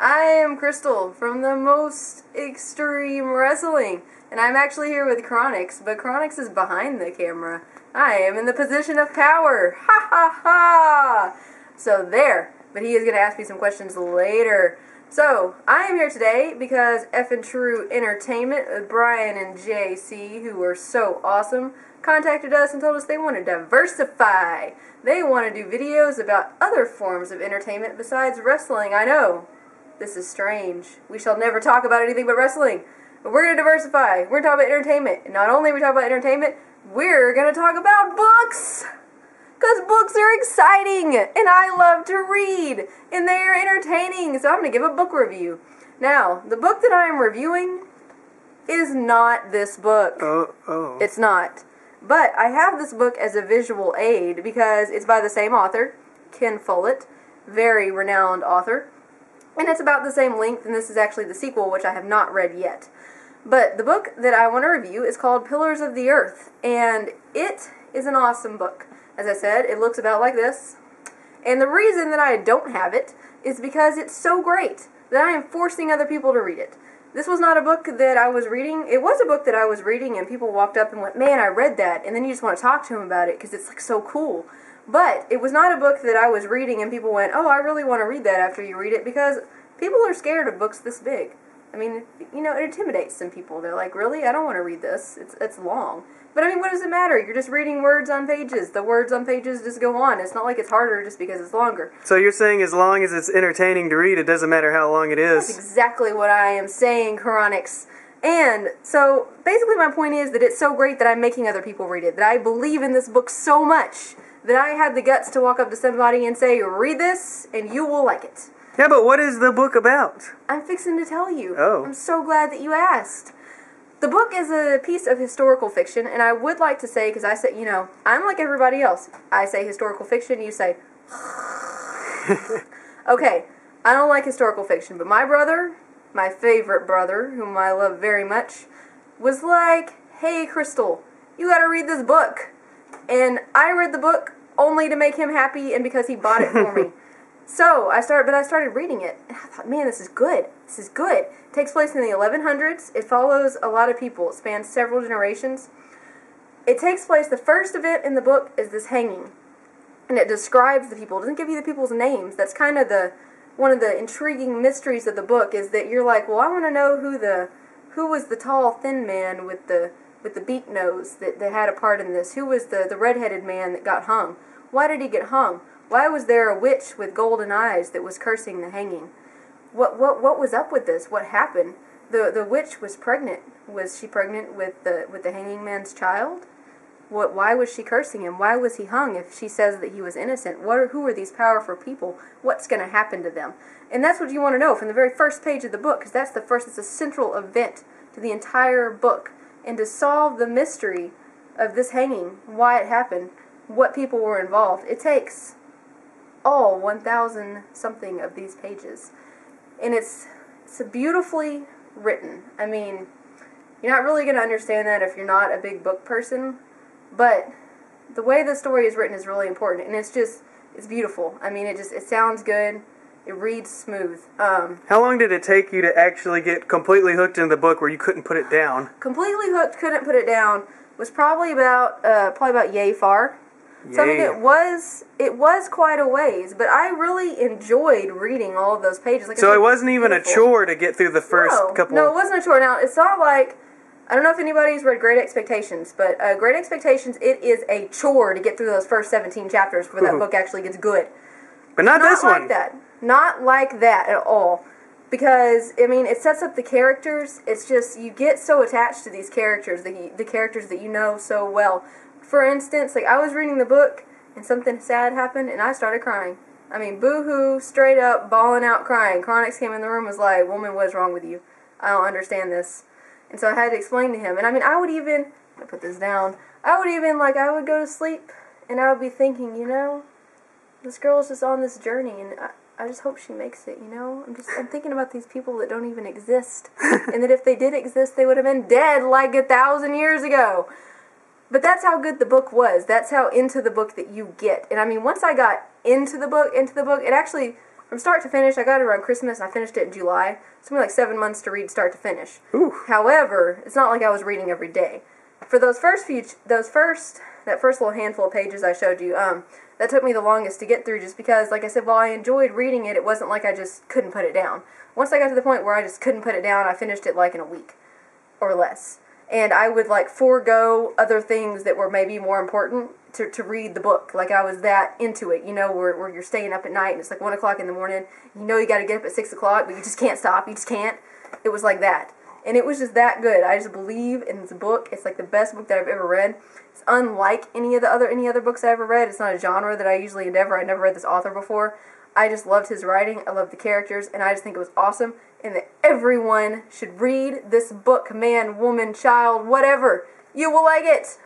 I am Crystal from the Most Extreme Wrestling, and I'm actually here with Chronix, but Chronix is behind the camera. I am in the position of power. Ha ha ha! So there, but he is going to ask me some questions later. So, I am here today because Effin' True Entertainment with Brian and JC, who were so awesome, contacted us and told us they want to diversify. They want to do videos about other forms of entertainment besides wrestling. I know, this is strange. We shall never talk about anything but wrestling. But we're going to diversify. We're going to talk about entertainment. And not only are we talking about entertainment, we're going to talk about books. Because books are exciting, and I love to read, and they are entertaining, so I'm going to give a book review. Now, the book that I am reviewing is not this book. It's not. But I have this book as a visual aid because it's by the same author, Ken Follett, very renowned author, and it's about the same length, and this is actually the sequel, which I have not read yet. But the book that I want to review is called Pillars of the Earth, and it is an awesome book. As I said, it looks about like this. And the reason that I don't have it is because it's so great that I am forcing other people to read it. This was not a book that I was reading. It was a book that I was reading and people walked up and went, man, I read that. And then you just want to talk to them about it because it's like so cool. But it was not a book that I was reading and people went, oh, I really want to read that after you read it, because people are scared of books this big. I mean, you know, it intimidates some people. They're like, really? I don't want to read this. It's long. But I mean, what does it matter? You're just reading words on pages. The words on pages just go on. It's not like it's harder just because it's longer. So you're saying as long as it's entertaining to read, it doesn't matter how long it is? That's exactly what I am saying, Chronix. And so basically my point is that it's so great that I'm making other people read it. That I believe in this book so much that I had the guts to walk up to somebody and say, read this and you will like it. Yeah, but what is the book about? I'm fixing to tell you. Oh. I'm so glad that you asked. The book is a piece of historical fiction, and I would like to say, because I say, you know, I'm like everybody else. I say historical fiction, you say, okay, I don't like historical fiction, but my brother, my favorite brother, whom I love very much, was like, hey, Crystal, you gotta read this book. And I read the book only to make him happy and because he bought it for me. So, I started reading it, and I thought, man, this is good. This is good. It takes place in the 1100s. It follows a lot of people. It spans several generations. It takes place, the first event in the book is this hanging, and it describes the people. It doesn't give you the people's names. That's kind of one of the intriguing mysteries of the book, is that you're like, well, I want to know who was the tall, thin man with the beak nose that had a part in this. Who was the redheaded man that got hung? Why did he get hung? Why was there a witch with golden eyes that was cursing the hanging? What was up with this? What happened? The witch was pregnant. Was she pregnant with the hanging man's child? Why was she cursing him? Why was he hung if she says that he was innocent? Who are these powerful people? What's going to happen to them? And that's what you want to know from the very first page of the book, because it's a central event to the entire book. And to solve the mystery of this hanging, why it happened, what people were involved, it takes all 1,000 something of these pages. And it's beautifully written. I mean, you're not really going to understand that if you're not a big book person, but the way the story is written is really important, and it's beautiful. I mean, it sounds good. It reads smooth. How long did it take you to actually get completely hooked into the book where you couldn't put it down? Completely hooked, couldn't put it down, was probably about yay far. So I mean, it was quite a ways, but I really enjoyed reading all of those pages. Like, so it wasn't even a chore to get through the first couple. No, it wasn't a chore. Now, it's not like, I don't know if anybody's read Great Expectations, but Great Expectations, it is a chore to get through those first 17 chapters before that book actually gets good. But not this one. Not like that. Not like that at all. Because, I mean, it sets up the characters. It's just, you get so attached to these characters, the characters that you know so well. For instance, like, I was reading the book, and something sad happened, and I started crying. I mean, boo-hoo, straight up, bawling out, crying. Chronix came in the room and was like, woman, what is wrong with you? I don't understand this. And so I had to explain to him. And I mean, I would put this down, I would go to sleep, and I would be thinking, you know, this girl's just on this journey, and I just hope she makes it, you know? I'm thinking about these people that don't even exist, and that if they did exist, they would have been dead like 1,000 years ago. But that's how good the book was. That's how into the book that you get. And I mean, once I got into the book, it actually, from start to finish. I got it around Christmas, and I finished it in July. It took me like 7 months to read start to finish. Ooh. However, it's not like I was reading every day. For that first little handful of pages I showed you, that took me the longest to get through just because, like I said, while I enjoyed reading it, it wasn't like I just couldn't put it down. Once I got to the point where I just couldn't put it down, I finished it like in a week or less. And I would like forego other things that were maybe more important to read the book. Like I was that into it, you know, where you're staying up at night and it's like 1 o'clock in the morning. You know you got to get up at 6 o'clock, but you just can't stop. You just can't. It was like that. And it was just that good. I just believe in this book. It's like the best book that I've ever read. It's unlike any other books I ever read. It's not a genre that I usually endeavor. I never read this author before. I just loved his writing. I loved the characters, and I just think it was awesome. And that everyone should read this book, man, woman, child, whatever. You will like it.